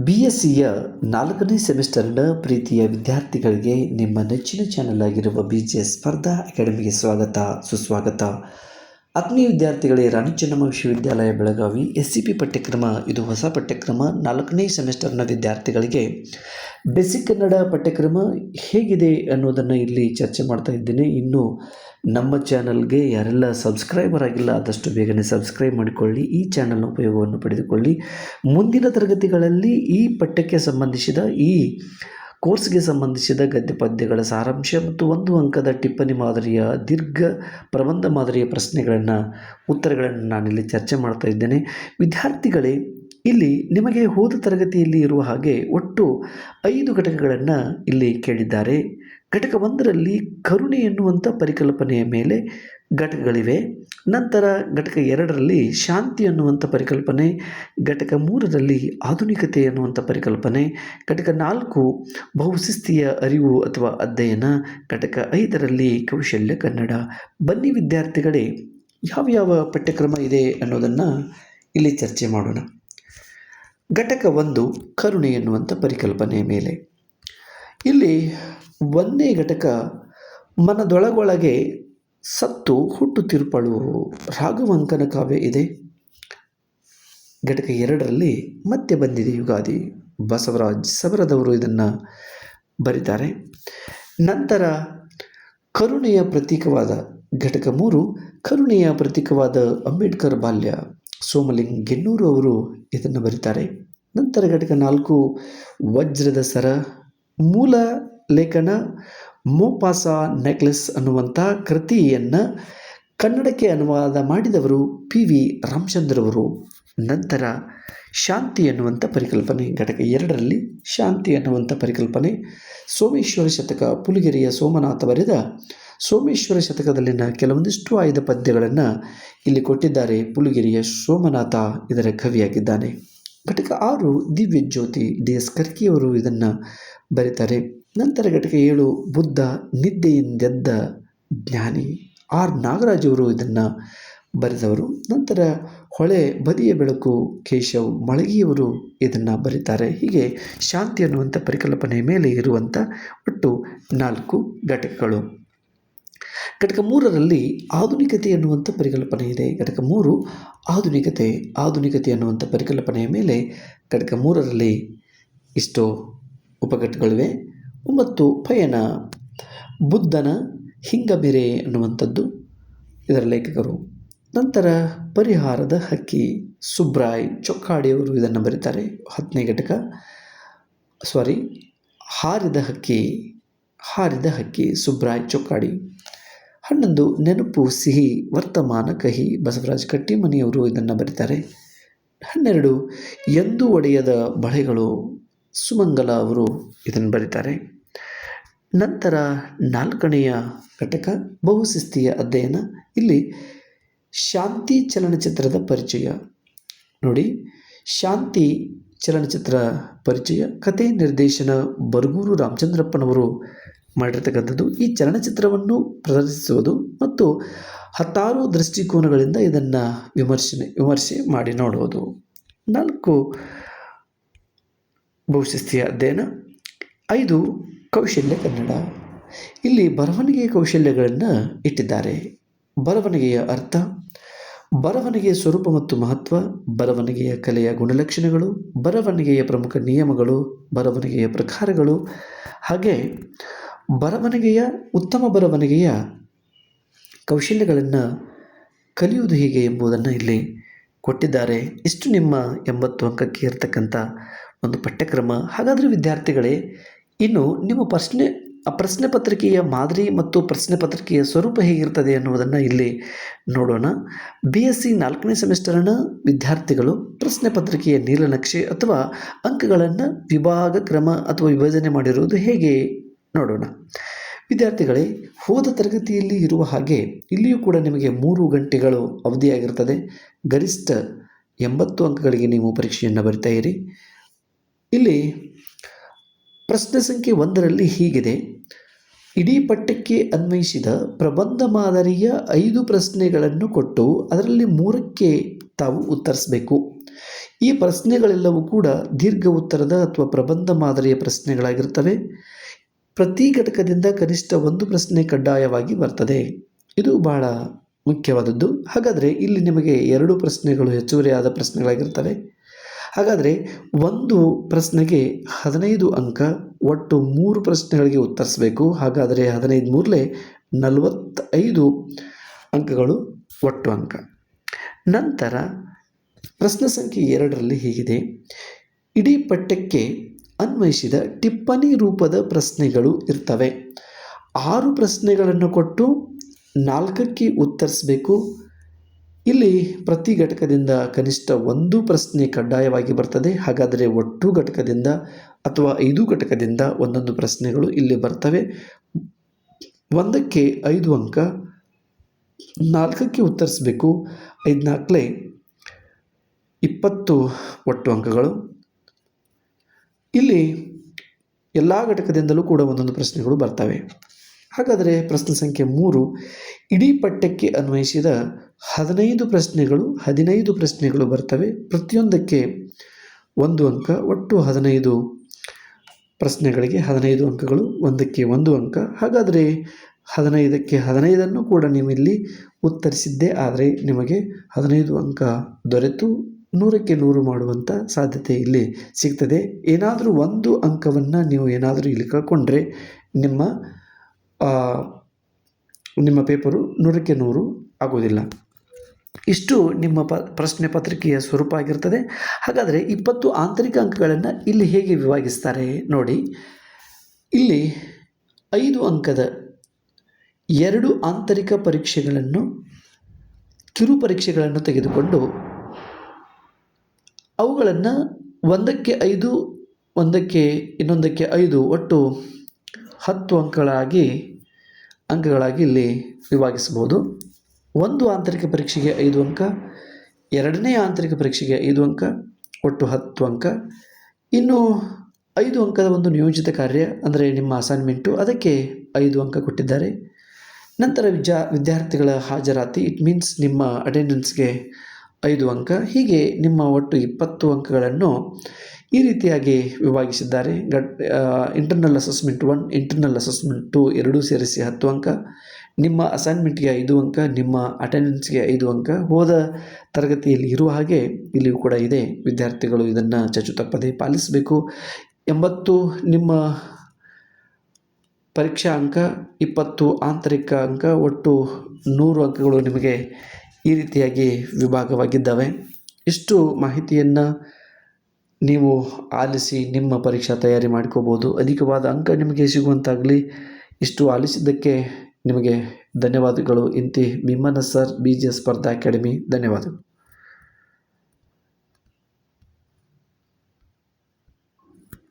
BScಯ 4ನೇ ಸೆಮಿಸ್ಟರ್ನ ಪ್ರೀತಿಯ ವಿದ್ಯಾರ್ಥಿಗಳಿಗೆ ನಿಮ್ಮ ನೆಚ್ಚಿನ ಚಾನೆಲ್ ಆಗಿರುವ BJ ಸ್ಪರ್ಧಾ ಅಕಾಡೆಮಿಗೆ ಸ್ವಾಗತ ಸುಸ್ವಾಗತ. ಆತ್ಮೀಯ ವಿದ್ಯಾರ್ಥಿಗಳೇ, ರಾಣಿ ಚೆನ್ನಮ್ಮ ವಿಶ್ವವಿದ್ಯಾಲಯ ಬೆಳಗಾವಿ SCP ಪಠ್ಯಕ್ರಮ, ಇದು ಹೊಸ ಪಠ್ಯಕ್ರಮ. 4ನೇ ಸೆಮಿಸ್ಟರ್ನ ವಿದ್ಯಾರ್ಥಿಗಳಿಗೆ ಬೇಸಿಕ್ ಕನ್ನಡ ಪಠ್ಯಕ್ರಮ ಹೇಗಿದೆ ಅನ್ನೋದನ್ನು ಇಲ್ಲಿ ಚರ್ಚೆ ಮಾಡ್ತಾ ಇದ್ದೇನೆ. ಇನ್ನು ನಮ್ಮ ಚಾನಲ್ಗೆ ಯಾರೆಲ್ಲ ಸಬ್ಸ್ಕ್ರೈಬರ್ ಆಗಿಲ್ಲ ಆದಷ್ಟು ಬೇಗನೆ ಸಬ್ಸ್ಕ್ರೈಬ್ ಮಾಡಿಕೊಳ್ಳಿ, ಈ ಚಾನಲ್ನ ಉಪಯೋಗವನ್ನು ಪಡೆದುಕೊಳ್ಳಿ. ಮುಂದಿನ ತರಗತಿಗಳಲ್ಲಿ ಈ ಪಠ್ಯಕ್ಕೆ ಸಂಬಂಧಿಸಿದ ಈ ಕೋರ್ಸ್ಗೆ ಸಂಬಂಧಿಸಿದ ಗದ್ಯ ಪದ್ಯಗಳ ಸಾರಾಂಶ ಮತ್ತು 1 ಅಂಕದ ಟಿಪ್ಪಣಿ ಮಾದರಿಯ ದೀರ್ಘ ಪ್ರಬಂಧ ಮಾದರಿಯ ಉತ್ತರಗಳನ್ನು ನಾನಿಲ್ಲಿ ಚರ್ಚೆ ಮಾಡ್ತಾ ಇದ್ದೇನೆ. ವಿದ್ಯಾರ್ಥಿಗಳೇ, ಇಲ್ಲಿ ನಿಮಗೆ ಹೋದ ತರಗತಿಯಲ್ಲಿ ಇರುವ ಹಾಗೆ ಒಟ್ಟು 5 ಘಟಕಗಳನ್ನು ಇಲ್ಲಿ ಕೇಳಿದ್ದಾರೆ. ಘಟಕ 1ರಲ್ಲಿ ಕರುಣೆ ಎನ್ನುವಂಥ ಪರಿಕಲ್ಪನೆಯ ಮೇಲೆ ಘಟಕಗಳಿವೆ. ನಂತರ ಘಟಕ 2ರಲ್ಲಿ ಶಾಂತಿ ಅನ್ನುವಂಥ ಪರಿಕಲ್ಪನೆ, ಘಟಕ 3ರಲ್ಲಿ ಆಧುನಿಕತೆ ಅನ್ನುವಂಥ ಪರಿಕಲ್ಪನೆ, ಘಟಕ 4 ಬಹುಶಿಸ್ತೀಯ ಅರಿವು ಅಥವಾ ಅಧ್ಯಯನ, ಘಟಕ 5ರಲ್ಲಿ ಕೌಶಲ್ಯ ಕನ್ನಡ. ಬನ್ನಿ ವಿದ್ಯಾರ್ಥಿಗಳೇ, ಯಾವ್ಯಾವ ಪಠ್ಯಕ್ರಮ ಇದೆ ಅನ್ನೋದನ್ನು ಇಲ್ಲಿ ಚರ್ಚೆ ಮಾಡೋಣ. ಘಟಕ 1 ಕರುಣೆ ಎನ್ನುವಂಥ ಪರಿಕಲ್ಪನೆಯ ಮೇಲೆ. ಇಲ್ಲಿ 1ನೇ ಘಟಕ ಮನದೊಳಗೊಳಗೆ ಸತ್ತು ಹುಟ್ಟುತ್ತಿರುಪಳು ರಾಘವಂಕನ ಕಾವ್ಯ ಇದೆ. ಘಟಕ 2ರಲ್ಲಿ ಮತ್ತೆ ಬಂದಿದೆ ಯುಗಾದಿ, ಬಸವರಾಜ್ ಸಬರದವರು ಇದನ್ನು ಬರೀತಾರೆ. ನಂತರ ಕರುಣೆಯ ಪ್ರತೀಕವಾದ ಘಟಕ 3 ಕರುಣೆಯ ಪ್ರತೀಕವಾದ ಅಂಬೇಡ್ಕರ್ ಬಾಲ್ಯ, ಸೋಮಲಿಂಗ್ ಗೆನ್ನೂರು ಅವರು ಇದನ್ನು ಬರೀತಾರೆ. ನಂತರ ಘಟಕ 4 ವಜ್ರದ ಸರ, ಮೂಲ ಲೇಖನ ಮೋಪಾಸ ನೆಕ್ಲೆಸ್ ಅನ್ನುವಂಥ ಕೃತಿಯನ್ನು ಕನ್ನಡಕ್ಕೆ ಅನುವಾದ ಮಾಡಿದವರು PV ರಾಮಚಂದ್ರವರು. ನಂತರ ಶಾಂತಿ ಎನ್ನುವಂಥ ಪರಿಕಲ್ಪನೆ, ಘಟಕ 2ರಲ್ಲಿ ಶಾಂತಿ ಅನ್ನುವಂಥ ಪರಿಕಲ್ಪನೆ, ಸೋಮೇಶ್ವರ ಶತಕ, ಪುಲಿಗೆರೆಯ ಸೋಮನಾಥ ಬರೆದ ಸೋಮೇಶ್ವರ ಶತಕದಲ್ಲಿನ ಕೆಲವೊಂದಿಷ್ಟು ಆಯ್ದ ಪದ್ಯಗಳನ್ನು ಇಲ್ಲಿ ಕೊಟ್ಟಿದ್ದಾರೆ. ಪುಲಿಗೆರೆಯ ಸೋಮನಾಥ ಇದರ ಕವಿಯಾಗಿದ್ದಾನೆ. ಘಟಕ 6 ದಿವ್ಯ ಜ್ಯೋತಿ, DS ಕರ್ಕಿಯವರು ಇದನ್ನು ಬರೀತಾರೆ. ನಂತರ ಘಟಕ 7 ಬುದ್ಧ ನಿದ್ದೆಯಿಂದೆದ್ದ ಜ್ಞಾನಿ, R ನಾಗರಾಜ್ ಅವರು ಇದನ್ನು ಬರೆದವರು. ನಂತರ ಹೊಳೆ ಬದಿಯ ಬೆಳಕು, ಕೇಶವ್ ಮಳಗಿಯವರು ಇದನ್ನು ಬರೀತಾರೆ. ಹೀಗೆ ಶಾಂತಿ ಅನ್ನುವಂಥ ಪರಿಕಲ್ಪನೆಯ ಮೇಲೆ ಇರುವಂಥ ಒಟ್ಟು 4 ಘಟಕಗಳು. ಘಟಕ 3ರಲ್ಲಿ ಆಧುನಿಕತೆ ಅನ್ನುವಂಥ ಪರಿಕಲ್ಪನೆ ಇದೆ. ಘಟಕ 3 ಆಧುನಿಕತೆ ಅನ್ನುವಂಥ ಪರಿಕಲ್ಪನೆಯ ಮೇಲೆ ಘಟಕ 3ರಲ್ಲಿ ಇಷ್ಟು ಉಪಘಟಕಗಳಿವೆ. 9 ಪಯಣ, ಬುದ್ಧನ ಹಿಂಗಬೆರೆ ಅನ್ನುವಂಥದ್ದು ಇದರ ಲೇಖಕರು. ನಂತರ ಪರಿಹಾರದ ಹಕ್ಕಿ, ಸುಬ್ರಾಯ್ ಚೊಕ್ಕಾಡಿಯವರು ಇದನ್ನು ಬರೀತಾರೆ. 10ನೇ ಘಟಕ ಹಾರಿದ ಹಕ್ಕಿ ಸುಬ್ರಾಯ್ ಚೊಕ್ಕಾಡಿ. 11 ನೆನಪು ಸಿಹಿ ವರ್ತಮಾನ ಕಹಿ, ಬಸವರಾಜ್ ಕಟ್ಟಿಮನಿಯವರು ಇದನ್ನು ಬರೀತಾರೆ. 12 ಎಂದೂ ಒಡೆಯದ ಬಳೆಗಳು, ಸುಮಂಗಲ ಅವರು ಇದನ್ನು ಬರೀತಾರೆ. ನಂತರ 4ನೆಯ ಘಟಕ ಬಹುಶಿಸ್ತೀಯ ಅಧ್ಯಯನ. ಇಲ್ಲಿ ಶಾಂತಿ ಚಲನಚಿತ್ರದ ಪರಿಚಯ ನೋಡಿ. ಶಾಂತಿ ಚಲನಚಿತ್ರ ಪರಿಚಯ, ಕತೆ ನಿರ್ದೇಶನ ಬರಗೂರು ರಾಮಚಂದ್ರಪ್ಪನವರು ಮಾಡಿರ್ತಕ್ಕಂಥದ್ದು. ಈ ಚಲನಚಿತ್ರವನ್ನು ಪ್ರದರ್ಶಿಸುವುದು ಮತ್ತು 16 ದೃಷ್ಟಿಕೋನಗಳಿಂದ ಇದನ್ನು ವಿಮರ್ಶೆ ಮಾಡಿ ನೋಡುವುದು. 4 ಬಹುಶಿಸ್ತೀಯ ಅಧ್ಯಯನ. 5 ಕೌಶಲ್ಯ ಕನ್ನಡ. ಇಲ್ಲಿ ಬರವಣಿಗೆಯ ಕೌಶಲ್ಯಗಳನ್ನು ಇಟ್ಟಿದ್ದಾರೆ. ಬರವಣಿಗೆಯ ಅರ್ಥ, ಬರವಣಿಗೆಯ ಸ್ವರೂಪ ಮತ್ತು ಮಹತ್ವ, ಬರವಣಿಗೆಯ ಕಲೆಯ ಗುಣಲಕ್ಷಣಗಳು, ಬರವಣಿಗೆಯ ಪ್ರಮುಖ ನಿಯಮಗಳು, ಬರವಣಿಗೆಯ ಪ್ರಕಾರಗಳು, ಹಾಗೆ ಉತ್ತಮ ಬರವಣಿಗೆಯ ಕೌಶಲ್ಯಗಳನ್ನು ಕಲಿಯುವುದು ಹೇಗೆ ಎಂಬುದನ್ನು ಇಲ್ಲಿ ಕೊಟ್ಟಿದ್ದಾರೆ. ಇಷ್ಟು ನಿಮ್ಮ 80 ಅಂಕಕ್ಕೆ ಇರತಕ್ಕಂಥ ಒಂದು ಪಠ್ಯಕ್ರಮ. ಹಾಗಾದರೆ ವಿದ್ಯಾರ್ಥಿಗಳೇ, ಇನ್ನು ನಿಮ್ಮ ಪ್ರಶ್ನೆ ಪತ್ರಿಕೆಯ ಮಾದರಿ ಮತ್ತು ಪ್ರಶ್ನೆ ಪತ್ರಿಕೆಯ ಸ್ವರೂಪ ಹೇಗಿರ್ತದೆ ಅನ್ನುವುದನ್ನು ಇಲ್ಲಿ ನೋಡೋಣ. BSc 4ನೇ ಸೆಮಿಸ್ಟರ್ನ ವಿದ್ಯಾರ್ಥಿಗಳು ಪ್ರಶ್ನೆ ಪತ್ರಿಕೆಯ ನೀಲನಕ್ಷೆ ಅಥವಾ ಅಂಕಗಳನ್ನು ವಿಭಾಗ ಕ್ರಮ ಅಥವಾ ವಿಭಜನೆ ಮಾಡಿರುವುದು ಹೇಗೆ ನೋಡೋಣ. ವಿದ್ಯಾರ್ಥಿಗಳೇ, ಹೋದ ತರಗತಿಯಲ್ಲಿ ಇರುವ ಹಾಗೆ ಇಲ್ಲಿಯೂ ಕೂಡ ನಿಮಗೆ 3 ಗಂಟೆಗಳು ಅವಧಿಯಾಗಿರ್ತದೆ. ಗರಿಷ್ಠ 80 ಅಂಕಗಳಿಗೆ ನೀವು ಪರೀಕ್ಷೆಯನ್ನು ಬರಿತಾ ಇರಿ. ಇಲ್ಲಿ ಪ್ರಶ್ನೆ ಸಂಖ್ಯೆ 1ರಲ್ಲಿ ಹೀಗಿದೆ: ಇಡೀ ಪಠ್ಯಕ್ಕೆ ಅನ್ವಯಿಸಿದ ಪ್ರಬಂಧ ಮಾದರಿಯ 5 ಪ್ರಶ್ನೆಗಳನ್ನು ಕೊಟ್ಟು ಅದರಲ್ಲಿ 3ಕ್ಕೆ ತಾವು ಉತ್ತರಿಸಬೇಕು. ಈ ಪ್ರಶ್ನೆಗಳೆಲ್ಲವೂ ಕೂಡ ದೀರ್ಘ ಉತ್ತರದ ಅಥವಾ ಪ್ರಬಂಧ ಮಾದರಿಯ ಪ್ರಶ್ನೆಗಳಾಗಿರ್ತವೆ. ಪ್ರತಿ ಘಟಕದಿಂದ ಕನಿಷ್ಠ ಒಂದು ಪ್ರಶ್ನೆ ಕಡ್ಡಾಯವಾಗಿ ಬರ್ತದೆ. ಇದು ಬಹಳ ಮುಖ್ಯವಾದದ್ದು. ಹಾಗಾದರೆ ಇಲ್ಲಿ ನಿಮಗೆ 2 ಪ್ರಶ್ನೆಗಳು ಹೆಚ್ಚುವರಿಯಾದ ಪ್ರಶ್ನೆಗಳಾಗಿರ್ತವೆ. ಹಾಗಾದರೆ ಒಂದು ಪ್ರಶ್ನೆಗೆ 15 ಅಂಕ, ಒಟ್ಟು 3 ಪ್ರಶ್ನೆಗಳಿಗೆ ಉತ್ತರಿಸಬೇಕು. ಹಾಗಾದರೆ 15 ಮೂರಲೆ 45 ಅಂಕಗಳು ಒಟ್ಟು ಅಂಕ. ನಂತರ ಪ್ರಶ್ನೆ ಸಂಖ್ಯೆ 2ರಲ್ಲಿ ಹೀಗಿದೆ: ಇಡೀ ಪಠ್ಯಕ್ಕೆ ಅನ್ವಯಿಸಿದ ಟಿಪ್ಪಣಿ ರೂಪದ ಪ್ರಶ್ನೆಗಳು ಇರ್ತವೆ. 6 ಪ್ರಶ್ನೆಗಳನ್ನು ಕೊಟ್ಟು 4ಕ್ಕೆ ಉತ್ತರಿಸಬೇಕು. ಇಲ್ಲಿ ಪ್ರತಿ ಘಟಕದಿಂದ ಕನಿಷ್ಠ ಒಂದು ಪ್ರಶ್ನೆ ಕಡ್ಡಾಯವಾಗಿ ಬರ್ತದೆ. ಹಾಗಾದರೆ ಒಟ್ಟು ಘಟಕದಿಂದ ಅಥವಾ 5 ಘಟಕದಿಂದ ಒಂದೊಂದು ಪ್ರಶ್ನೆಗಳು ಇಲ್ಲಿ ಬರ್ತವೆ. 1ಕ್ಕೆ 5 ಅಂಕ, 4ಕ್ಕೆ ಉತ್ತರಿಸಬೇಕು. 5 4 20 ಒಟ್ಟು ಅಂಕಗಳು. ಇಲ್ಲಿ ಎಲ್ಲ ಘಟಕದಿಂದಲೂ ಕೂಡ ಒಂದೊಂದು ಪ್ರಶ್ನೆಗಳು ಬರ್ತವೆ. ಹಾಗಾದರೆ ಪ್ರಶ್ನೆ ಸಂಖ್ಯೆ 3: ಇಡೀ ಪಠ್ಯಕ್ಕೆ ಅನ್ವಯಿಸಿದ 15 ಪ್ರಶ್ನೆಗಳು 15 ಪ್ರಶ್ನೆಗಳು ಬರ್ತವೆ. ಪ್ರತಿಯೊಂದಕ್ಕೆ 1 ಅಂಕ, ಒಟ್ಟು 15 ಪ್ರಶ್ನೆಗಳಿಗೆ 15 ಅಂಕಗಳು, 1ಕ್ಕೆ 1 ಅಂಕ. ಹಾಗಾದರೆ 15ಕ್ಕೆ 15 ಕೂಡ ನೀವು ಇಲ್ಲಿ ಉತ್ತರಿಸಿದ್ದೇ ಆದರೆ ನಿಮಗೆ 15 ಅಂಕ ದೊರೆತು 100ಕ್ಕೆ 100 ಮಾಡುವಂಥ ಸಾಧ್ಯತೆ ಇಲ್ಲಿ ಸಿಗ್ತದೆ. ಏನಾದರೂ ಒಂದು ಅಂಕವನ್ನು ನೀವು ಏನಾದರೂ ಇಲ್ಲಿ ಕಳ್ಕೊಂಡ್ರೆ ನಿಮ್ಮ ಪೇಪರು 100ಕ್ಕೆ 100 ಆಗೋದಿಲ್ಲ. ಇಷ್ಟು ನಿಮ್ಮ ಪ್ರಶ್ನೆ ಪತ್ರಿಕೆಯ ಸ್ವರೂಪ ಆಗಿರ್ತದೆ. ಹಾಗಾದರೆ 20 ಆಂತರಿಕ ಅಂಕಗಳನ್ನು ಇಲ್ಲಿ ಹೇಗೆ ವಿಭಾಗಿಸ್ತಾರೆ ನೋಡಿ. ಇಲ್ಲಿ 5 ಅಂಕದ 2 ಆಂತರಿಕ ಪರೀಕ್ಷೆಗಳನ್ನು, ಕಿರು ಪರೀಕ್ಷೆಗಳನ್ನು ತೆಗೆದುಕೊಂಡು ಅವುಗಳನ್ನು 1ಕ್ಕೆ 5, ಇನ್ನೊಂದಕ್ಕೆ 5, ಒಟ್ಟು 10 ಅಂಕಗಳಾಗಿ ಇಲ್ಲಿ ವಿಭಾಗಿಸಬಹುದು. ಒಂದು ಆಂತರಿಕ ಪರೀಕ್ಷೆಗೆ 5 ಅಂಕ, ಎರಡನೇ ಆಂತರಿಕ ಪರೀಕ್ಷೆಗೆ 5 ಅಂಕ, ಒಟ್ಟು 10 ಅಂಕ. ಇನ್ನು 5 ಅಂಕದ ಒಂದು ನಿಯೋಜಿತ ಕಾರ್ಯ ಅಂದರೆ ನಿಮ್ಮ ಅಸೈನ್ಮೆಂಟು, ಅದಕ್ಕೆ 5 ಅಂಕ ಕೊಟ್ಟಿದ್ದಾರೆ. ನಂತರ ವಿದ್ಯಾರ್ಥಿಗಳ ಹಾಜರಾತಿ, ಇಟ್ ಮೀನ್ಸ್ ನಿಮ್ಮ ಅಟೆಂಡೆನ್ಸ್ಗೆ 5 ಅಂಕ. ಹೀಗೆ ನಿಮ್ಮ ಒಟ್ಟು 20 ಅಂಕಗಳನ್ನು ಈ ರೀತಿಯಾಗಿ ವಿಭಾಗಿಸಿದ್ದಾರೆ. ಇಂಟರ್ನಲ್ ಅಸೆಸ್ಮೆಂಟ್ 1, ಇಂಟರ್ನಲ್ ಅಸೆಸ್ಮೆಂಟ್ 2 ಎರಡೂ ಸೇರಿಸಿ 10 ಅಂಕ. ನಿಮ್ಮ ಅಸೈನ್ಮೆಂಟ್ಗೆ 5 ಅಂಕ, ನಿಮ್ಮ ಅಟೆಂಡೆನ್ಸ್ಗೆ 5 ಅಂಕ. ಹೋದ ತರಗತಿಯಲ್ಲಿ ಇರುವ ಹಾಗೆ ಇಲ್ಲಿಯೂ ಕೂಡ ಇದೆ. ವಿದ್ಯಾರ್ಥಿಗಳು ಇದನ್ನು ಚಚ್ಚು ತಪ್ಪದೆ ಪಾಲಿಸಬೇಕು. 80 ನಿಮ್ಮ ಪರೀಕ್ಷಾ ಅಂಕ, 20 ಆಂತರಿಕ ಅಂಕ, ಒಟ್ಟು 100 ಅಂಕಗಳು ನಿಮಗೆ ಈ ರೀತಿಯಾಗಿ ವಿಭಾಗವಾಗಿದ್ದಾವೆ. ಇಷ್ಟು ಮಾಹಿತಿಯನ್ನು ನೀವು ಆಲಿಸಿ ನಿಮ್ಮ ಪರೀಕ್ಷಾ ತಯಾರಿ ಮಾಡ್ಕೋಬೋದು. ಅಧಿಕವಾದ ಅಂಕ ನಿಮಗೆ ಸಿಗುವಂತಾಗಲಿ. ಇಷ್ಟು ಆಲಿಸಿದ್ದಕ್ಕೆ ನಿಮಗೆ ಧನ್ಯವಾದಗಳು. ಇಂತಿ ಭೀಮಣ್ಣ ಸರ್, BJ ಸ್ಪರ್ಧಾ ಅಕಾಡೆಮಿ. ಧನ್ಯವಾದಗಳು.